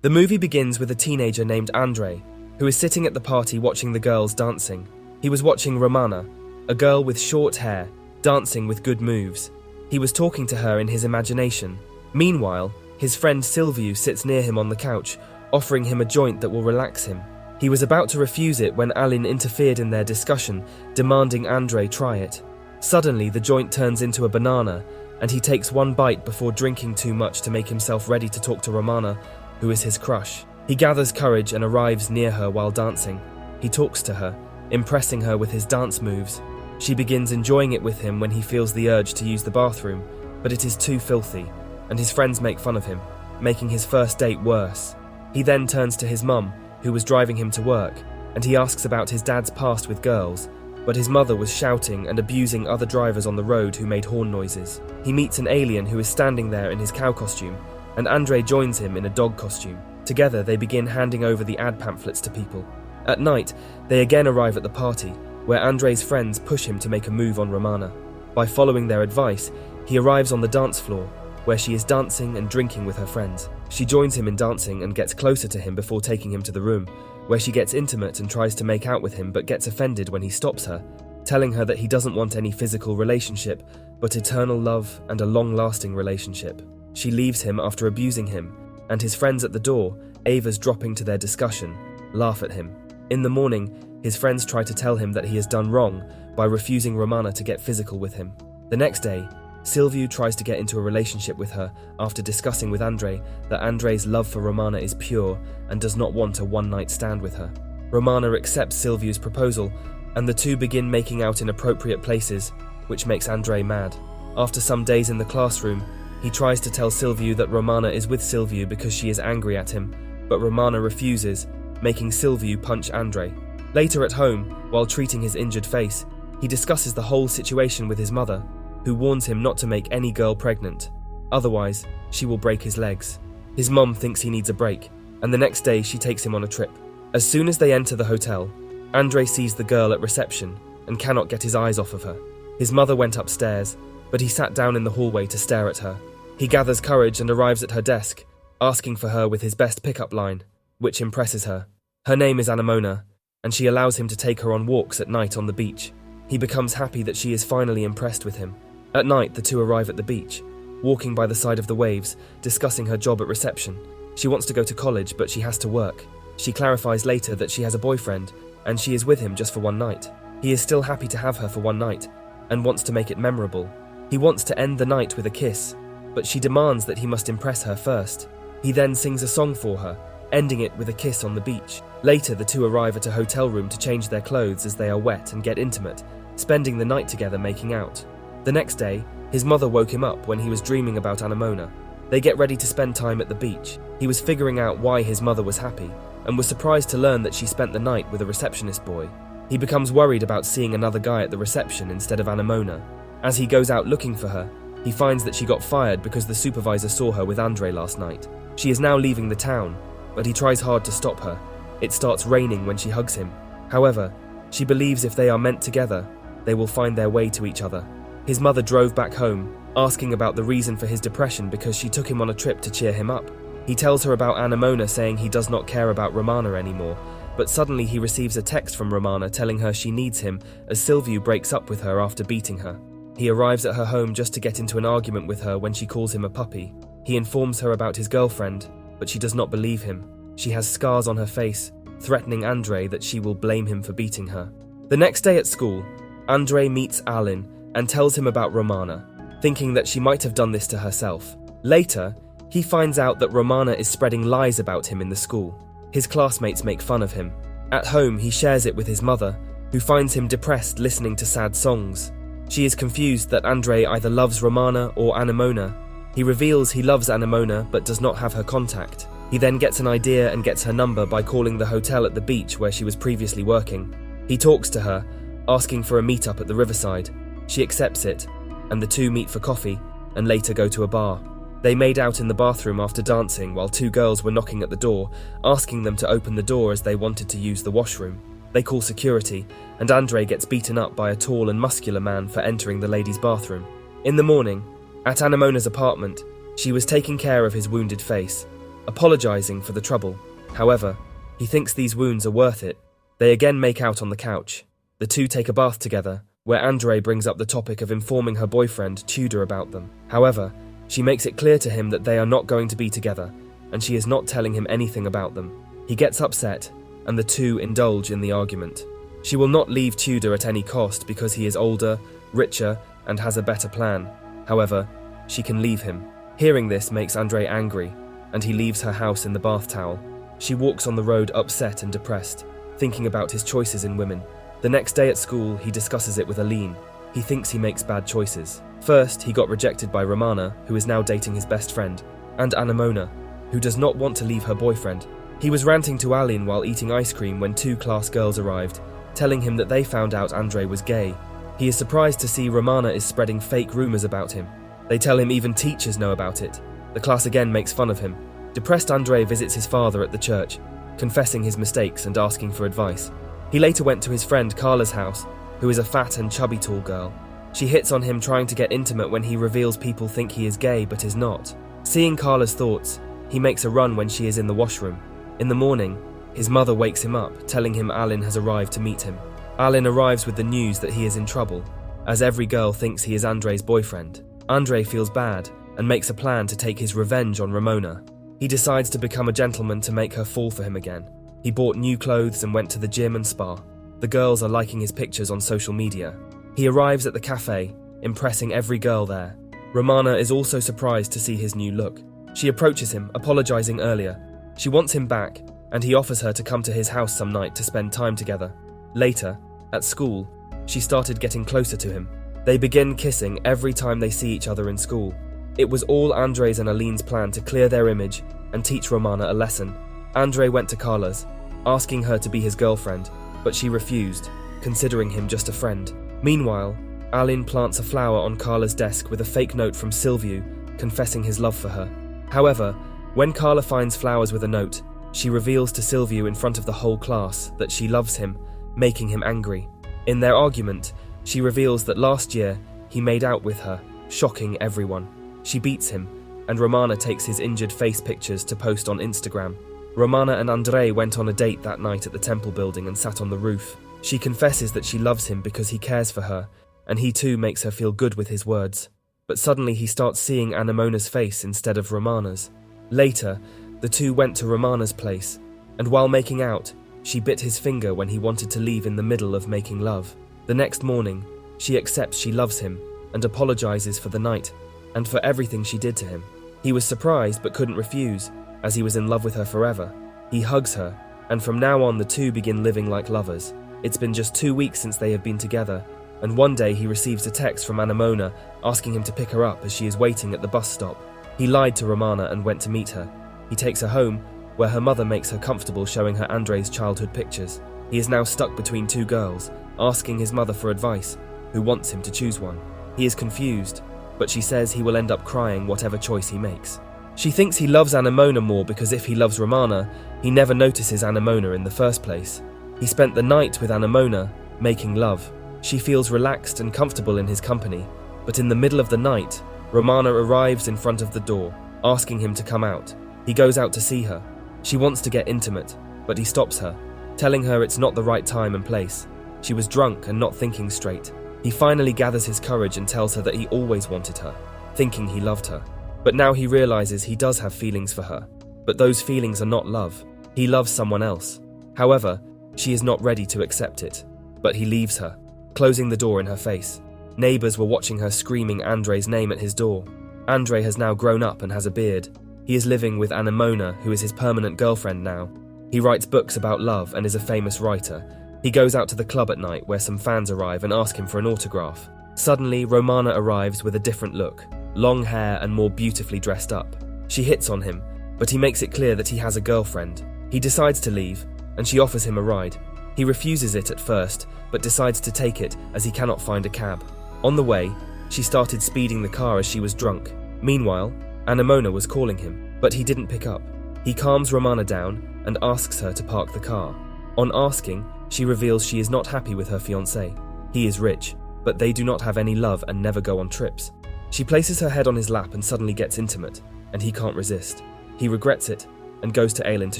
The movie begins with a teenager named Andre, who is sitting at the party watching the girls dancing. He was watching Romana, a girl with short hair, dancing with good moves. He was talking to her in his imagination. Meanwhile, his friend Silviu sits near him on the couch, offering him a joint that will relax him. He was about to refuse it when Alin interfered in their discussion, demanding Andre try it. Suddenly, the joint turns into a banana, and he takes one bite before drinking too much to make himself ready to talk to Romana, who is his crush. He gathers courage and arrives near her while dancing. He talks to her, impressing her with his dance moves. She begins enjoying it with him when he feels the urge to use the bathroom, but it is too filthy, and his friends make fun of him, making his first date worse. He then turns to his mum, who was driving him to work, and he asks about his dad's past with girls, but his mother was shouting and abusing other drivers on the road who made horn noises. He meets an alien who is standing there in his cow costume, and Andre joins him in a dog costume. Together, they begin handing over the ad pamphlets to people. At night, they again arrive at the party, where Andre's friends push him to make a move on Romana. By following their advice, he arrives on the dance floor, where she is dancing and drinking with her friends. She joins him in dancing and gets closer to him before taking him to the room, where she gets intimate and tries to make out with him but gets offended when he stops her, telling her that he doesn't want any physical relationship, but eternal love and a long-lasting relationship. She leaves him after abusing him, and his friends at the door, Ava's dropping to their discussion, laugh at him. In the morning, his friends try to tell him that he has done wrong by refusing Romana to get physical with him. The next day, Silviu tries to get into a relationship with her after discussing with Andre that Andre's love for Romana is pure and does not want a one-night stand with her. Romana accepts Silviu's proposal, and the two begin making out in appropriate places, which makes Andre mad. After some days in the classroom, he tries to tell Silviu that Romana is with Silviu because she is angry at him, but Romana refuses, making Silviu punch Andre. Later at home, while treating his injured face, he discusses the whole situation with his mother, who warns him not to make any girl pregnant. Otherwise, she will break his legs. His mum thinks he needs a break, and the next day she takes him on a trip. As soon as they enter the hotel, Andre sees the girl at reception and cannot get his eyes off of her. His mother went upstairs, but he sat down in the hallway to stare at her. He gathers courage and arrives at her desk, asking for her with his best pickup line, which impresses her. Her name is Anemona, and she allows him to take her on walks at night on the beach. He becomes happy that she is finally impressed with him. At night, the two arrive at the beach, walking by the side of the waves, discussing her job at reception. She wants to go to college, but she has to work. She clarifies later that she has a boyfriend, and she is with him just for one night. He is still happy to have her for one night, and wants to make it memorable. He wants to end the night with a kiss, but she demands that he must impress her first. He then sings a song for her, ending it with a kiss on the beach. Later, the two arrive at a hotel room to change their clothes as they are wet and get intimate, spending the night together making out. The next day, his mother woke him up when he was dreaming about Anemona. They get ready to spend time at the beach. He was figuring out why his mother was happy, and was surprised to learn that she spent the night with a receptionist boy. He becomes worried about seeing another guy at the reception instead of Anemona. As he goes out looking for her, he finds that she got fired because the supervisor saw her with Andre last night. She is now leaving the town, but he tries hard to stop her. It starts raining when she hugs him. However, she believes if they are meant together, they will find their way to each other. His mother drove back home, asking about the reason for his depression because she took him on a trip to cheer him up. He tells her about Anemona, saying he does not care about Romana anymore, but suddenly he receives a text from Romana telling her she needs him as Silviu breaks up with her after beating her. He arrives at her home just to get into an argument with her when she calls him a puppy. He informs her about his girlfriend, but she does not believe him. She has scars on her face, threatening Andre that she will blame him for beating her. The next day at school, Andre meets Alin and tells him about Romana, thinking that she might have done this to herself. Later, he finds out that Romana is spreading lies about him in the school. His classmates make fun of him. At home, he shares it with his mother, who finds him depressed listening to sad songs. She is confused that Andre either loves Romana or Anemona. He reveals he loves Anemona but does not have her contact. He then gets an idea and gets her number by calling the hotel at the beach where she was previously working. He talks to her, asking for a meetup at the riverside. She accepts it, and the two meet for coffee and later go to a bar. They made out in the bathroom after dancing while two girls were knocking at the door, asking them to open the door as they wanted to use the washroom. They call security, and Andre gets beaten up by a tall and muscular man for entering the ladies' bathroom. In the morning, at Anemona's apartment, she was taking care of his wounded face. apologizing for the trouble. However, he thinks these wounds are worth it. They again make out on the couch. The two take a bath together, where Andre brings up the topic of informing her boyfriend, Tudor, about them. However, she makes it clear to him that they are not going to be together, and she is not telling him anything about them. He gets upset, and the two indulge in the argument. She will not leave Tudor at any cost because he is older, richer, and has a better plan. However, she can leave him. Hearing this makes Andre angry, and he leaves her house in the bath towel. She walks on the road upset and depressed, thinking about his choices in women. The next day at school, he discusses it with Aline. He thinks he makes bad choices. First, he got rejected by Romana, who is now dating his best friend, and Anemona, who does not want to leave her boyfriend. He was ranting to Aline while eating ice cream when two class girls arrived, telling him that they found out Andre was gay. He is surprised to see Romana is spreading fake rumors about him. They tell him even teachers know about it. The class again makes fun of him. Depressed Andre visits his father at the church, confessing his mistakes and asking for advice. He later went to his friend Carla's house, who is a fat and chubby tall girl. She hits on him trying to get intimate when he reveals people think he is gay but is not. Seeing Carla's thoughts, he makes a run when she is in the washroom. In the morning, his mother wakes him up, telling him Aline has arrived to meet him. Aline arrives with the news that he is in trouble, as every girl thinks he is Andre's boyfriend. Andre feels bad and makes a plan to take his revenge on Ramona. He decides to become a gentleman to make her fall for him again. He bought new clothes and went to the gym and spa. The girls are liking his pictures on social media. He arrives at the cafe, impressing every girl there. Romana is also surprised to see his new look. She approaches him, apologizing earlier. She wants him back, and he offers her to come to his house some night to spend time together. Later, at school, she started getting closer to him. They begin kissing every time they see each other in school. It was all Andre's and Aline's plan to clear their image and teach Romana a lesson. Andre went to Carla's, asking her to be his girlfriend, but she refused, considering him just a friend. Meanwhile, Aline plants a flower on Carla's desk with a fake note from Silviu, confessing his love for her. However, when Carla finds flowers with a note, she reveals to Silviu in front of the whole class that she loves him, making him angry. In their argument, she reveals that last year he made out with her, shocking everyone. She beats him, and Romana takes his injured face pictures to post on Instagram. Romana and Andre went on a date that night at the temple building and sat on the roof. She confesses that she loves him because he cares for her, and he too makes her feel good with his words. But suddenly he starts seeing Anemona's face instead of Romana's. Later, the two went to Romana's place, and while making out, she bit his finger when he wanted to leave in the middle of making love. The next morning, she accepts she loves him and apologizes for the night and for everything she did to him. He was surprised but couldn't refuse, as he was in love with her forever. He hugs her, and from now on the two begin living like lovers. It's been just 2 weeks since they have been together, and one day he receives a text from Anemona asking him to pick her up as she is waiting at the bus stop. He lied to Romana and went to meet her. He takes her home, where her mother makes her comfortable showing her Andre's childhood pictures. He is now stuck between two girls, asking his mother for advice, who wants him to choose one. He is confused, but she says he will end up crying whatever choice he makes. She thinks he loves Anemona more because if he loves Romana, he never notices Anemona in the first place. He spent the night with Anemona, making love. She feels relaxed and comfortable in his company, but in the middle of the night, Romana arrives in front of the door, asking him to come out. He goes out to see her. She wants to get intimate, but he stops her, telling her it's not the right time and place. She was drunk and not thinking straight. He finally gathers his courage and tells her that he always wanted her, thinking he loved her. But now he realizes he does have feelings for her, but those feelings are not love. He loves someone else. However, she is not ready to accept it, but he leaves her, closing the door in her face. Neighbors were watching her screaming Andre's name at his door. Andre has now grown up and has a beard. He is living with Anemona, who is his permanent girlfriend now. He writes books about love and is a famous writer. He goes out to the club at night where some fans arrive and ask him for an autograph. Suddenly, Romana arrives with a different look, long hair and more beautifully dressed up. She hits on him, but he makes it clear that he has a girlfriend. He decides to leave, and she offers him a ride. He refuses it at first, but decides to take it as he cannot find a cab. On the way, she started speeding the car as she was drunk. Meanwhile, Anemona was calling him, but he didn't pick up. He calms Romana down and asks her to park the car. On asking, she reveals she is not happy with her fiancé. He is rich, but they do not have any love and never go on trips. She places her head on his lap and suddenly gets intimate, and he can't resist. He regrets it and goes to Aelin to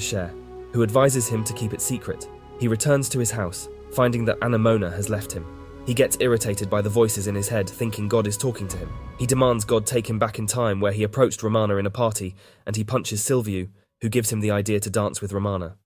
share, who advises him to keep it secret. He returns to his house, finding that Anemona has left him. He gets irritated by the voices in his head, thinking God is talking to him. He demands God take him back in time where he approached Romana in a party, and he punches Silviu, who gives him the idea to dance with Romana.